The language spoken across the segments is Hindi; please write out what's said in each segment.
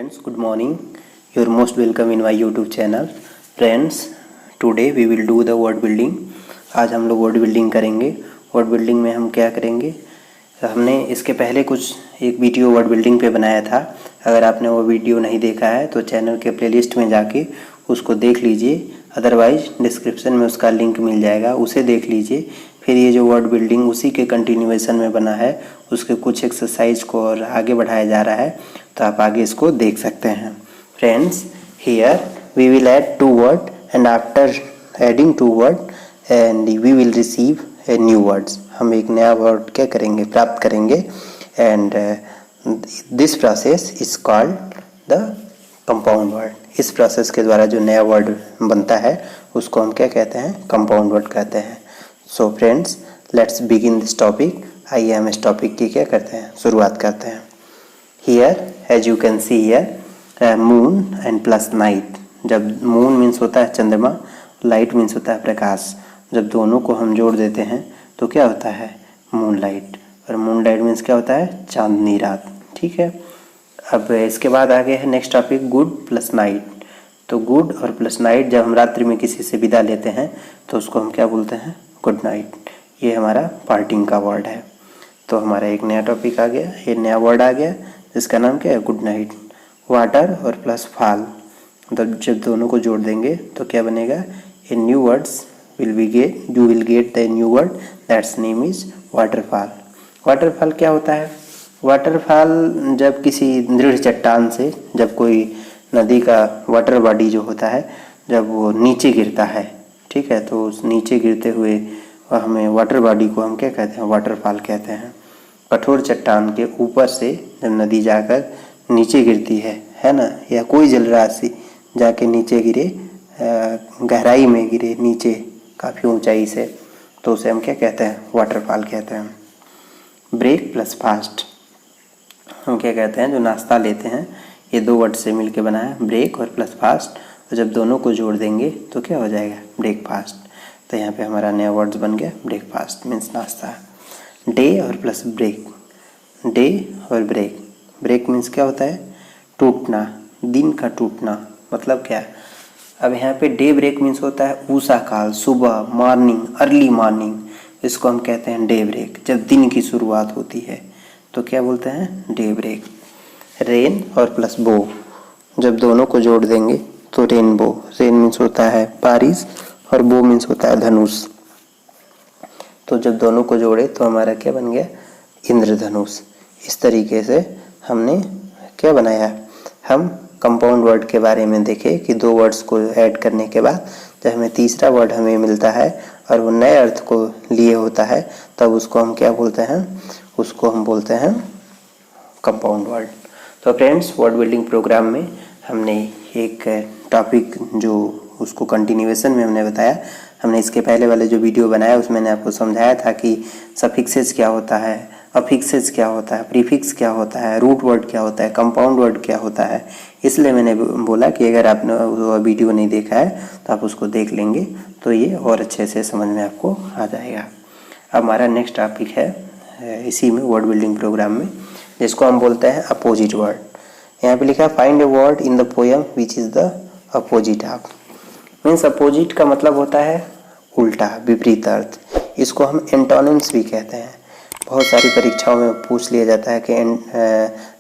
Friends, good morning. You're most welcome in my YouTube channel. Friends, today we will do the word building. आज हम लोग वर्ड बिल्डिंग करेंगे. वर्ड बिल्डिंग में हम क्या करेंगे, हमने इसके पहले कुछ एक वीडियो वर्ड बिल्डिंग पे बनाया था. अगर आपने वो वीडियो नहीं देखा है तो चैनल के प्लेलिस्ट में जाके उसको देख लीजिए. अदरवाइज डिस्क्रिप्शन में उसका लिंक मिल जाएगा, उसे देख लीजिए. फिर ये जो वर्ड बिल्डिंग उसी के कंटिन्यूएशन में बना है, उसके कुछ एक्सरसाइज को और आगे बढ़ाया जा रहा है, तो आप आगे इसको देख सकते हैं. Friends, here we will add two word and after adding two word and we will receive a new words. हम एक नया वर्ड क्या करेंगे, प्राप्त करेंगे. And this process is called the compound word. इस प्रोसेस के द्वारा जो नया वर्ड बनता है उसको हम क्या कहते हैं, कंपाउंड वर्ड कहते हैं. So friends, let's begin this topic. आइए हम इस टॉपिक की क्या करते हैं, शुरुआत करते हैं. Here as you can see here moon and plus night. जब मून मीन्स होता है चंद्रमा, लाइट मीन्स होता है प्रकाश. जब दोनों को हम जोड़ देते हैं तो क्या होता है, मून लाइट. और मून लाइट मीन्स क्या होता है, चांदनी रात. ठीक है. अब इसके बाद आगे है next topic, good plus night. तो गुड और प्लस नाइट, जब हम रात्रि में किसी से विदा लेते हैं तो उसको हम क्या बोलते हैं, गुड नाइट. ये हमारा पार्टिंग का वर्ड है. तो हमारा एक नया टॉपिक आ गया, ये नया वर्ड आ गया जिसका नाम क्या है, गुड नाइट. वाटर और प्लस फॉल, मतलब जब दोनों को जोड़ देंगे तो क्या बनेगा, a new words will be get, you will get the new word that's name is waterfall. Waterfall क्या होता है, वाटरफॉल जब किसी दृढ़ चट्टान से, जब कोई नदी का वाटर बॉडी जो होता है जब वो नीचे गिरता है, ठीक है, तो उस नीचे गिरते हुए हमें वाटर बॉडी को हम क्या कहते हैं, वाटरफॉल कहते हैं. कठोर चट्टान के ऊपर से जब नदी जाकर नीचे गिरती है ना, या कोई जलराशि जाके नीचे गिरे, गहराई में गिरे नीचे काफ़ी ऊंचाई से, तो उसे हम क्या कहते हैं, वाटरफॉल कहते हैं. ब्रेक प्लस फास्ट, हम क्या कहते हैं, जो नाश्ता लेते हैं, ये दो वर्ड से मिलके बना है, ब्रेक और प्लस फास्ट. और जब दोनों को जोड़ देंगे तो क्या हो जाएगा, ब्रेकफास्ट. तो यहाँ पे हमारा नया वर्ड्स बन गया, ब्रेकफास्ट मीन्स नाश्ता. डे और प्लस ब्रेक, डे और ब्रेक. ब्रेक मीन्स क्या होता है, टूटना, दिन का टूटना. मतलब क्या, अब यहाँ पे डे ब्रेक मीन्स होता है उषा काल, सुबह, मॉर्निंग, अर्ली मॉर्निंग. इसको हम कहते हैं डे ब्रेक. जब दिन की शुरुआत होती है तो क्या बोलते हैं, डे ब्रेक. रेन और प्लस बो, जब दोनों को जोड़ देंगे तो रेनबो. रेन मीन्स होता है बारिश और बो मीन्स होता है धनुष. तो जब दोनों को जोड़े तो हमारा क्या बन गया, इंद्रधनुष. इस तरीके से हमने क्या बनाया, हम कंपाउंड वर्ड के बारे में देखे कि दो वर्ड्स को ऐड करने के बाद जब हमें तीसरा वर्ड हमें मिलता है और वो नए अर्थ को लिए होता है, तब उसको हम क्या बोलते हैं, उसको हम बोलते हैं कंपाउंड वर्ड. तो फ्रेंड्स, वर्ड बिल्डिंग प्रोग्राम में हमने एक टॉपिक जो उसको कंटिन्यूएशन में हमने बताया. हमने इसके पहले वाले जो वीडियो बनाया उसमें मैंने आपको समझाया था कि सफिक्सेस क्या होता है, अफिक्सेस क्या होता है, प्रीफिक्स क्या होता है, रूट वर्ड क्या होता है, कंपाउंड वर्ड क्या होता है. इसलिए मैंने बोला कि अगर आपने वो वीडियो नहीं देखा है तो आप उसको देख लेंगे तो ये और अच्छे से समझ में आपको आ जाएगा. अब हमारा नेक्स्ट टॉपिक है इसी में वर्ड बिल्डिंग प्रोग्राम में, जिसको हम बोलते हैं अपोजिट वर्ड. यहाँ पे लिखा है find a word in the poem which is the opposite of. Means opposite का मतलब होता है उल्टा, विपरीत अर्थ. इसको हम एंटोनिम्स भी कहते हैं. बहुत सारी परीक्षाओं में पूछ लिया जाता है कि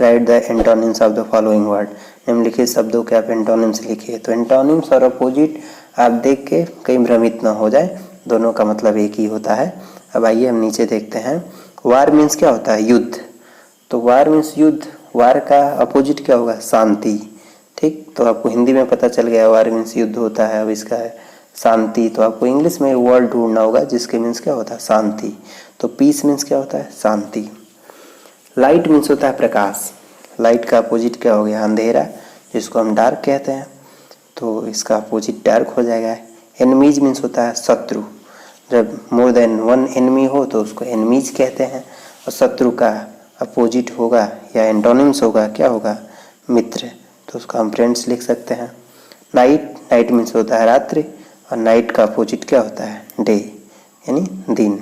right the antonyms of the following word. निम्नलिखित शब्दों के आप एंटोनिम्स लिखिए. तो एंटोनिम्स और अपोजिट आप देख के कहीं भ्रमित ना हो जाए, दोनों का मतलब एक ही होता है. अब आइए हम नीचे देखते हैं. वार मीन्स क्या होता है, युद्ध. तो वार मीन्स युद्ध. वार का अपोजिट क्या होगा, शांति. ठीक, तो आपको हिंदी में पता चल गया वार मीन्स युद्ध होता है. अब इसका शांति, तो आपको इंग्लिश में वर्ड ढूंढना होगा जिसके मीन्स क्या होता है, शांति. तो पीस मीन्स क्या होता है, शांति. लाइट मीन्स होता है प्रकाश. लाइट का अपोजिट क्या हो गया, अंधेरा, जिसको हम डार्क कहते हैं. तो इसका अपोजिट डार्क हो जाएगा. एनिमीज मीन्स होता है शत्रु. जब मोर देन वन एनिमी हो तो उसको एनिमीज कहते हैं. और शत्रु का अपोजिट होगा या एंटोनिम्स होगा, क्या होगा, मित्र. तो उसका हम फ्रेंड्स लिख सकते हैं. नाइट, नाइट मीन्स होता है रात्रि, और नाइट का अपोजिट क्या होता है, डे, यानी दिन.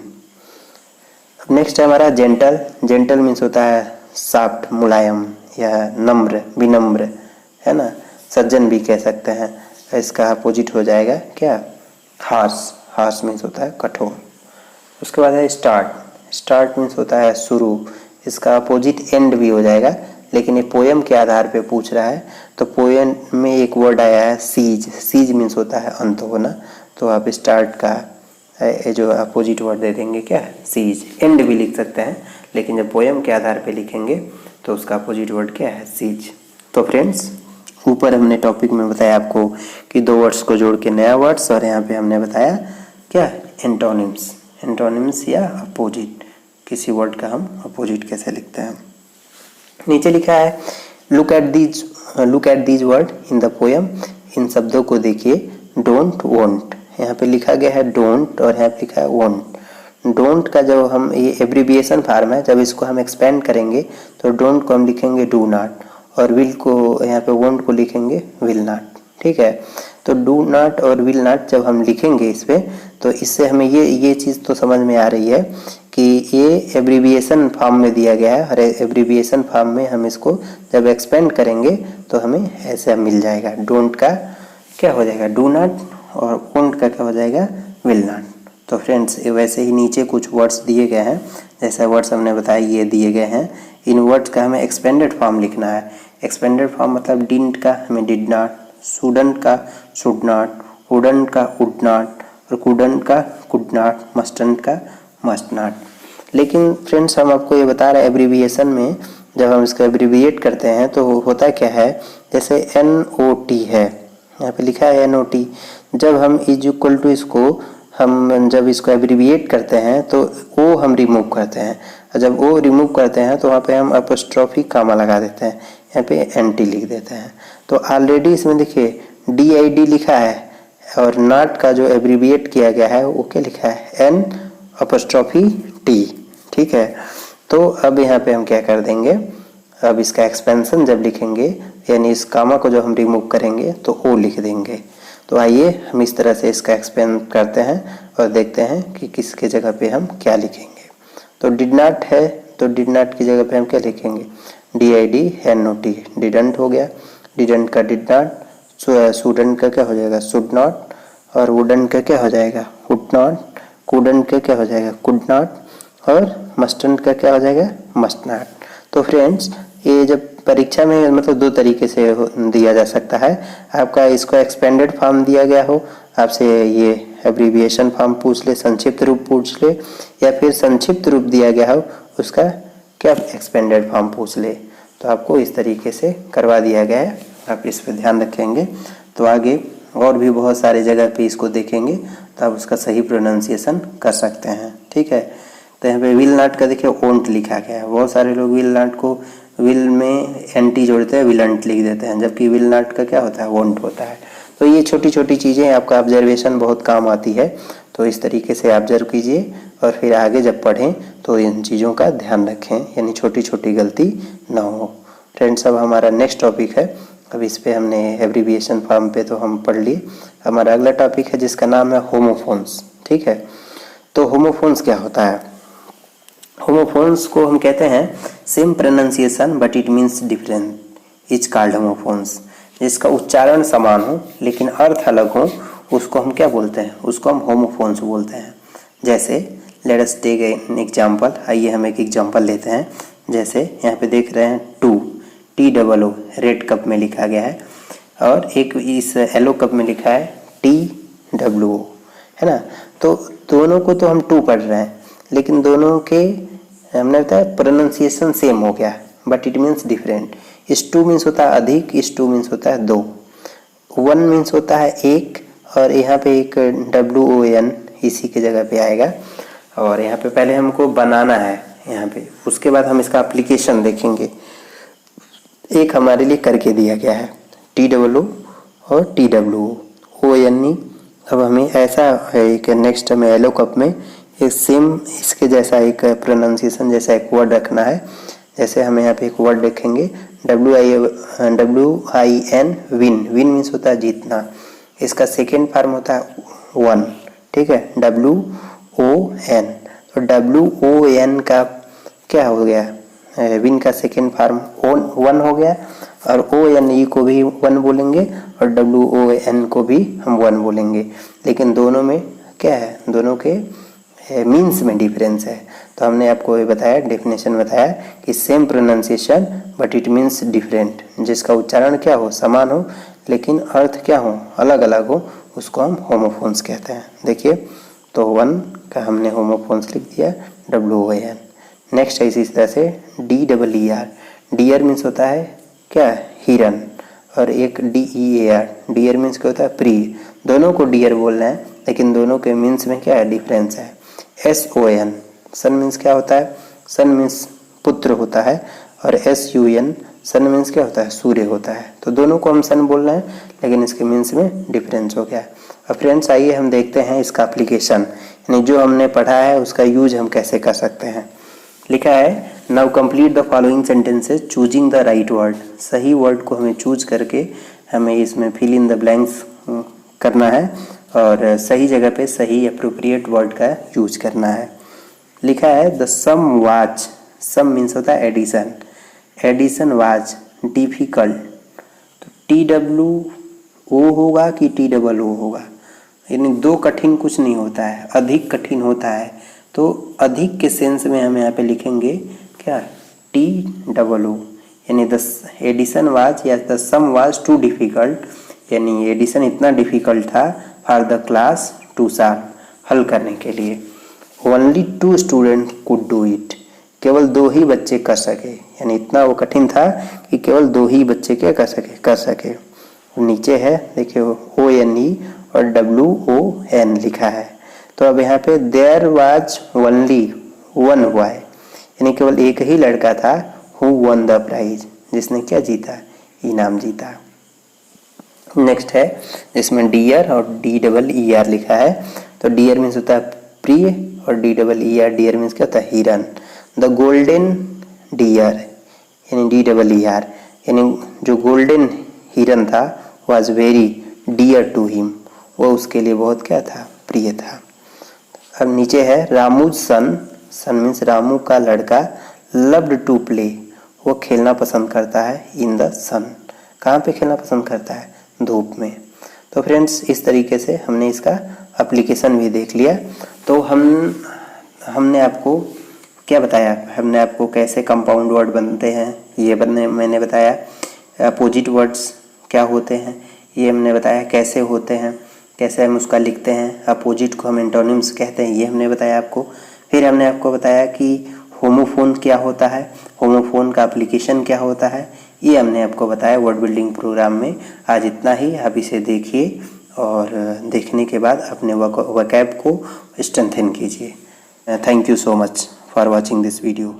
अब नेक्स्ट है हमारा जेंटल. जेंटल मीन्स होता है सॉफ्ट, मुलायम या नम्र, विनम्र. है ना, सज्जन भी कह सकते हैं। इसका अपोजिट हो जाएगा क्या, हार्श। हार्श मीन्स होता है कठोर। उसके बाद है स्टार्ट। स्टार्ट मीन्स होता है शुरू। इसका अपोजिट एंड भी हो जाएगा, लेकिन ये पोयम के आधार पे पूछ रहा है, तो पोयम में एक वर्ड आया है सीज। सीज मीन्स होता है अंत होना, तो आप स्टार्ट का जो अपोजिट वर्ड दे देंगे क्या, सीज। एंड भी लिख सकते हैं, लेकिन जब पोयम के आधार पे लिखेंगे तो उसका अपोजिट वर्ड क्या है, सीज। तो फ्रेंड्स, ऊपर हमने टॉपिक में बताया आपको कि दो वर्ड्स को जोड़ के नया वर्ड्स, और यहाँ पे हमने बताया क्या, एंटोनिम्स। एंटोनिम्स या अपोजिट, किसी वर्ड का हम अपोजिट कैसे लिखते हैं। नीचे लिखा है look at these word in the poem. इन शब्दों को देखिए। डोंट, वोंट, यहाँ पे लिखा गया है डोंट और यहाँ पे लिखा है वोंट। डोंट का जब हम, ये एब्रीविएशन फार्म है, जब इसको हम एक्सपेंड करेंगे तो डोंट को हम लिखेंगे डू नॉट, और विल को यहाँ पे वोंट को लिखेंगे विल नॉट। ठीक है, तो डू नॉट और विल नॉट जब हम लिखेंगे इस पे, तो इससे हमें ये चीज़ तो समझ में आ रही है कि ये एब्रीविएशन फॉर्म में दिया गया है, और एब्रीविएशन फॉर्म में हम इसको जब एक्सपेंड करेंगे तो हमें ऐसा मिल जाएगा। डोंट का क्या हो जाएगा, डू नॉट, और वोंट का क्या हो जाएगा, विल नॉट। तो फ्रेंड्स, वैसे ही नीचे कुछ वर्ड्स दिए गए हैं, जैसे वर्ड्स हमने बताया ये दिए गए हैं। इन वर्ड्स का हमें एक्सपेंडेड फॉर्म लिखना है। एक्सपेंडेड फॉर्म मतलब डिडंट का हमें डिड नॉट, शुडंट का शुड नॉट, वुडंट का वुड नॉट, और कुडंट का कुड नॉट, मस्टंट का मस्ट नॉट। लेकिन फ्रेंड्स, हम आपको ये बता रहे हैं एब्रीविएशन में जब हम इसको एब्रीविएट करते हैं तो होता क्या है, जैसे NOT है, यहाँ पे लिखा है NOT। जब हम इज इक्वल टू इसको हम जब इसको एब्रीविएट करते हैं तो ओ हम रिमूव करते हैं, और जब ओ रिमूव करते हैं तो वहाँ पे हम अपोस्ट्रोफी कामा लगा देते हैं, यहाँ पे NT लिख देते हैं। तो ऑलरेडी इसमें देखिए DID लिखा है, और नॉट का जो एब्रीविएट किया गया है वो क्या लिखा है, N अपोस्ट्रोफी T। ठीक है, तो अब यहाँ पे हम क्या कर देंगे, अब इसका एक्सपेंशन जब लिखेंगे, यानी इस कामा को जो हम रिमूव करेंगे तो ओ लिख देंगे। तो आइए हम इस तरह से इसका एक्सपेंड करते हैं और देखते हैं कि किसके जगह पे हम क्या लिखेंगे। तो डिड नॉट है, तो डिड नॉट की जगह पे हम क्या लिखेंगे, DID NOT, डिडंट हो गया, डिडंट का डिड नॉट, शुडंट का क्या हो जाएगा, शुड नॉट, और वुडंट का क्या हो जाएगा, वुड नॉट, कुडंट का क्या हो जाएगा, कुड नॉट, और मस्टंट का क्या हो जाएगा, मस्ट नॉट। तो फ्रेंड्स, ये जब परीक्षा में मतलब दो तरीके से दिया जा सकता है। आपका इसको एक्सपेंडेड फॉर्म दिया गया हो, आपसे ये एब्रीविएशन फॉर्म पूछ ले, संक्षिप्त रूप पूछ ले, या फिर संक्षिप्त रूप दिया गया हो उसका क्या एक्सपेंडेड फॉर्म पूछ ले, तो आपको इस तरीके से करवा दिया गया है। आप इस पर ध्यान रखेंगे तो आगे और भी बहुत सारे जगह पे इसको देखेंगे तो आप उसका सही प्रोनाउंसिएशन कर सकते हैं। ठीक है, तो यहाँ पे विल नॉट का देखिए ओंट लिखा गया है। बहुत सारे लोग विल नॉट को विल में NT जोड़ते हैं, विलंट लिख देते हैं, जबकि विल नॉट का क्या होता है, वोंट होता है। तो ये छोटी छोटी चीज़ें आपका ऑब्जर्वेशन बहुत काम आती है, तो इस तरीके से ऑब्जर्व कीजिए और फिर आगे जब पढ़ें तो इन चीज़ों का ध्यान रखें, यानी छोटी छोटी गलती ना हो। फ्रेंड्स, अब हमारा नेक्स्ट टॉपिक है, अब इस पे हमने एब्रीविएशन फॉर्म पे तो हम पढ़ लिए। हमारा अगला टॉपिक है जिसका नाम है होमोफोन्स। ठीक है, तो होमोफोन्स क्या होता है, होमोफोन्स को हम कहते हैं same pronunciation but it means different is called homophones. जिसका उच्चारण समान हो लेकिन अर्थ अलग हो उसको हम क्या बोलते हैं, उसको हम होमोफोन्स बोलते हैं। जैसे let us take an example, आइए हम एक एग्जांपल लेते हैं। जैसे यहाँ पे देख रहे हैं टू, TOO रेड कप में लिखा गया है, और एक इस येलो कप में लिखा है TWO, है ना। तो दोनों को तो हम टू पढ़ रहे हैं, लेकिन दोनों के हमने बताया प्रोनाउंसिएशन सेम हो गया, बट इट मीन्स डिफरेंट। इस टू मीन्स होता है अधिक, इस टू मीन्स होता है दो, वन मीन्स होता है एक, और यहाँ पे एक WON इसी के जगह पे आएगा। और यहाँ पे पहले हमको बनाना है यहाँ पे, उसके बाद हम इसका एप्लीकेशन देखेंगे। एक हमारे लिए करके दिया गया है TOO और TWO। अब हमें ऐसा एक नेक्स्ट में येलो कप में एक सेम इसके जैसा एक प्रोनाउंसिएशन जैसा एक वर्ड रखना है। जैसे हम यहाँ पे एक वर्ड लिखेंगे WIN, विन। विन मीन्स होता है जीतना, इसका सेकेंड फॉर्म होता है वन। ठीक है, WON। तो WON का क्या हो गया, विन का सेकेंड फॉर्म वन हो गया, और ONE को भी 1 बोलेंगे और WON को भी हम 1 बोलेंगे, लेकिन दोनों में क्या है, दोनों के मीन्स में डिफरेंस है। तो हमने आपको ये बताया, डेफिनेशन बताया कि same pronunciation but it means different, जिसका उच्चारण क्या हो, समान हो लेकिन अर्थ क्या हो, अलग अलग हो, उसको हम होमोफोन्स कहते हैं। देखिए, तो 1 का हमने होमोफोन्स लिख दिया WON। नेक्स्ट है इसी तरह से DEER। डियर मीन्स होता है क्या, हिरन, और एक DEAR, डियर मीन्स क्या होता है, प्रिय। दोनों को डियर बोलना है लेकिन दोनों के मीन्स में क्या है, डिफरेंस है। SON, सन मीन्स क्या होता है, सन मीन्स पुत्र होता है, और SUN, सन मीन्स क्या होता है, सूर्य होता है। तो दोनों को हम सन बोल रहे हैं लेकिन इसके मीन्स में डिफरेंस हो गया। अब फ्रेंड्स आइए हम देखते हैं इसका एप्लीकेशन, यानी जो हमने पढ़ा है उसका यूज हम कैसे कर सकते हैं। लिखा है, now complete the following sentences choosing the right word. सही वर्ड को हमें चूज करके हमें इसमें फिल इन द ब्लैंक्स करना है और सही जगह पे सही अप्रोप्रिएट वर्ड का यूज करना है। लिखा है, the sum was, sum means होता है एडिशन, एडिशन वाज डिफिकल्ट। तो TWO होगा कि TOO होगा, यानी दो कठिन कुछ नहीं होता है, अधिक कठिन होता है। तो अधिक के सेंस में हम यहाँ पे लिखेंगे क्या, TOO, यानी द एडिशन वाज या the sum was too difficult, यानी एडिशन इतना डिफिकल्ट था for the class to solve, हल करने के लिए। Only 2 student could do it, केवल 2 ही बच्चे कर सके, यानी इतना वो कठिन था कि केवल 2 ही बच्चे क्या कर सके। नीचे है देखिए ONE और WON लिखा है। तो अब यहाँ पे देयर वाज ओनली 1 बॉय, यानी केवल एक ही लड़का था, हु वन द प्राइज, जिसने क्या जीता, इनाम जीता। नेक्स्ट है जिसमें डियर और DEER लिखा है। तो डियर मीन्स होता है प्रिय और DEER, डियर मीन्स क्या होता है, हिरन। द गोल्डन डियर यानी DEER, यानी जो गोल्डन हिरन था was very dear to him, वो उसके लिए बहुत क्या था, प्रिय था। अब नीचे है रामूज सन, सन मीन्स रामू का लड़का, लव्ड टू प्ले, वो खेलना पसंद करता है, इन द सन, कहाँ पे खेलना पसंद करता है, धूप में। तो फ्रेंड्स इस तरीके से हमने इसका एप्लीकेशन भी देख लिया। तो हमने आपको क्या बताया, हमने आपको कैसे कंपाउंड वर्ड बनते हैं ये मैंने बताया, अपोजिट वर्ड्स क्या होते हैं ये हमने बताया, कैसे होते हैं, कैसे हम उसका लिखते हैं, अपोजिट को हम एंटोनिम्स कहते हैं ये हमने बताया आपको। फिर हमने आपको बताया कि होमोफोन क्या होता है, होमोफोन का एप्लीकेशन क्या होता है, ये हमने आपको बताया वर्ड बिल्डिंग प्रोग्राम में। आज इतना ही, आप इसे देखिए और देखने के बाद अपने वोकैब को स्ट्रेंथन कीजिए। Thank you so much for watching this video.